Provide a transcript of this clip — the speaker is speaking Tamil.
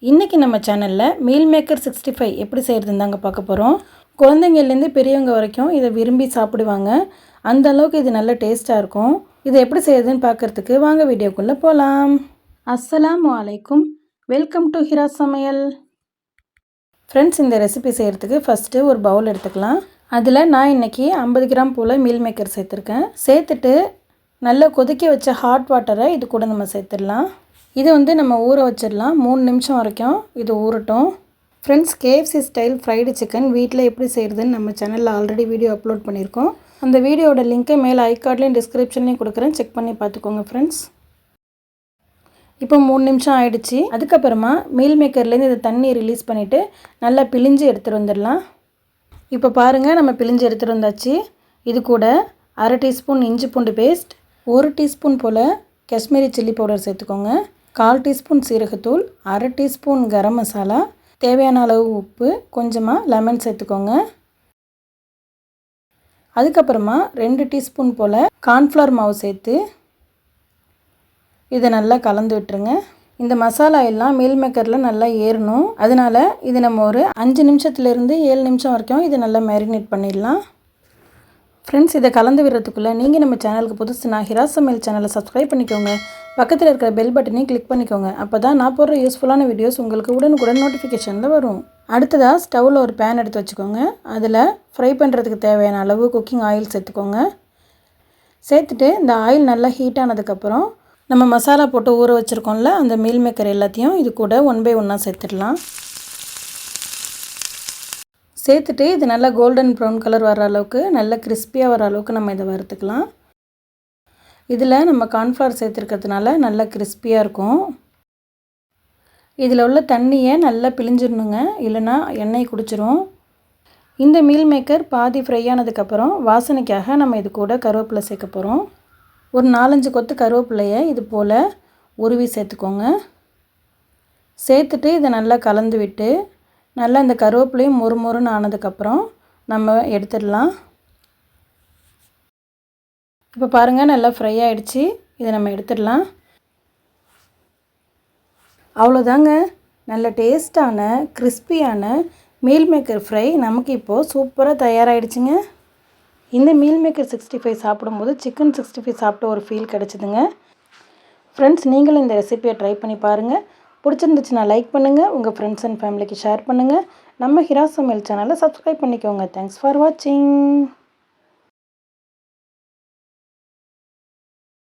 இன்றைக்கி நம்ம சேனலில் மீல் மேக்கர் 65 எப்படி செய்கிறதுன்னு தாங்க பார்க்க போகிறோம். குழந்தைங்கள்லேருந்து பெரியவங்க வரைக்கும் இதை விரும்பி சாப்பிடுவாங்க. அந்த அளவுக்கு இது நல்ல டேஸ்ட்டாக இருக்கும். இதை எப்படி செய்கிறதுன்னு பார்க்குறதுக்கு வாங்க வீடியோக்குள்ளே போகலாம். அஸ்ஸலாமு அலைக்கும், வெல்கம் டு ஹிரா சமையல். ஃப்ரெண்ட்ஸ், இந்த ரெசிபி செய்கிறதுக்கு ஃபஸ்ட்டு ஒரு பவுல் எடுத்துக்கலாம். அதில் நான் இன்றைக்கி 50 கிராம் போல் மீல் மேக்கர் சேர்த்துருக்கேன். சேர்த்துட்டு நல்லா கொதிக்க வச்ச ஹாட் வாட்டரை இது கூட நம்ம சேர்த்துடலாம். இதை நம்ம ஊற வச்சிடலாம். 3 நிமிஷம் வரைக்கும் இது ஊறட்டும். Friends, KFC style fried chicken வீட்டில் எப்படி செய்கிறதுன்னு நம்ம சேனலில் ஆல்ரெடி வீடியோ அப்லோட் பண்ணியிருக்கோம். அந்த வீடியோட லிங்க்கை மேலே ஐகார்ட்லேயும் டிஸ்கிரிப்ஷன்லேயும் கொடுக்குறேன், செக் பண்ணி பார்த்துக்கோங்க ஃப்ரெண்ட்ஸ். இப்போ 3 நிமிஷம் ஆகிடுச்சு. அதுக்கப்புறமா மீல் மேக்கர்லேருந்து இதை தண்ணி ரிலீஸ் பண்ணிவிட்டு நல்லா பிழிஞ்சு எடுத்துகிட்டு வந்துடலாம். இப்போ பாருங்கள், நம்ம பிழிஞ்சு எடுத்துகிட்டு வந்தாச்சு. இது கூட 1/2 டீஸ்பூன் இஞ்சி பூண்டு பேஸ்ட், 1 டீஸ்பூன் போல் காஷ்மீரி சில்லி பவுடர் சேர்த்துக்கோங்க, 1/4 டீஸ்பூன் சீரகத்தூள், 1/2 டீஸ்பூன் கரம் மசாலா, தேவையான அளவு உப்பு, கொஞ்சமாக லெமன் சேர்த்துக்கோங்க. அதுக்கப்புறமா 2 டீஸ்பூன் போல் கார்ன்ஃப்ளவர் மாவு சேர்த்து இதை நல்லா கலந்து விட்டுருங்க. இந்த மசாலா எல்லாம் மீல் மேக்கரில் நல்லா ஏறணும். அதனால் இது நம்ம ஒரு 5 நிமிஷத்துலேருந்து 7 நிமிஷம் வரைக்கும் இதை நல்லா மேரினேட் பண்ணிடலாம். ஃப்ரெண்ட்ஸ், இதை கலந்து விடுறதுக்குள்ளே நீங்கள் நம்ம சேனலுக்கு புதுசுனா ஹிரா சமையல் சேனலை சப்ஸ்கிரைப் பண்ணிக்கோங்க. பக்கத்தில் இருக்கிற பெல் பட்டனையும் கிளிக் பண்ணிக்கோங்க. அப்போ தான் நான் போடுற யூஸ்ஃபுல்லான வீடியோஸ் உங்களுக்கு உடனுக்குடன் நோட்டிஃபிகேஷனில் வரும். அடுத்ததாக ஸ்டவ்வில் ஒரு பேன் எடுத்து வச்சுக்கோங்க. அதில் ஃப்ரை பண்ணுறதுக்கு தேவையான அளவு குக்கிங் ஆயில் சேர்த்துக்கோங்க. சேர்த்துட்டு இந்த ஆயில் நல்லா ஹீட் ஆனதுக்கப்புறம் நம்ம மசாலா போட்டு ஊற வச்சுருக்கோம்ல, அந்த மீல் மேக்கர் எல்லாத்தையும் இது கூட 1 பை 1 சேர்த்துடலாம். சேர்த்துட்டு இது நல்லா கோல்டன் ப்ரௌன் கலர் வர அளவுக்கு, நல்லா கிறிஸ்பியாக வர அளவுக்கு நம்ம இதை வறுத்துக்கலாம். இதில் நம்ம கார்ன்ஃப்ளவர் சேர்த்துருக்கிறதுனால நல்லா கிறிஸ்பியாக இருக்கும். இதில் உள்ள தண்ணியை நல்லா பிழிஞ்சிடணுங்க, இல்லைன்னா எண்ணெய் குடிச்சிரும். இந்த மீல் மேக்கர் பாதி ஃப்ரை ஆனதுக்கப்புறம் வாசனைக்காக நம்ம இது கூட கருவேப்பிலை சேர்க்க போகிறோம். ஒரு 4-5 கொத்து கருவேப்பிலையை இது போல் உருவி சேர்த்துக்கோங்க. சேர்த்துட்டு இதை நல்லா கலந்து விட்டு நல்லா இந்த கருவேப்பிலையும் மொறுமொறுன்னு ஆனதுக்கப்புறம் நம்ம எடுத்துடலாம். இப்போ பாருங்கள், நல்லா ஃப்ரை ஆகிடுச்சு. இதை நம்ம எடுத்துடலாம். அவ்வளோதாங்க, நல்ல டேஸ்ட்டான கிறிஸ்பியான மீல் மேக்கர் ஃப்ரை நமக்கு இப்போது சூப்பராக தயாராகிடுச்சுங்க. இந்த மீல் மேக்கர் 65 சாப்பிடும்போது சிக்கன் 65 சாப்பிட்ட ஒரு ஃபீல் கிடச்சிதுங்க. ஃப்ரெண்ட்ஸ், நீங்களும் இந்த ரெசிபியை ட்ரை பண்ணி பாருங்கள். பிடிச்சிருந்துச்சுன்னா லைக் பண்ணுங்கள், உங்கள் ஃப்ரெண்ட்ஸ் அண்ட் ஃபேமிலிக்கு ஷேர் பண்ணுங்கள். நம்ம ஹிரா சமையல் சேனலை சப்ஸ்கிரைப் பண்ணிக்கோங்க. தேங்க்ஸ் ஃபார் வாட்சிங்.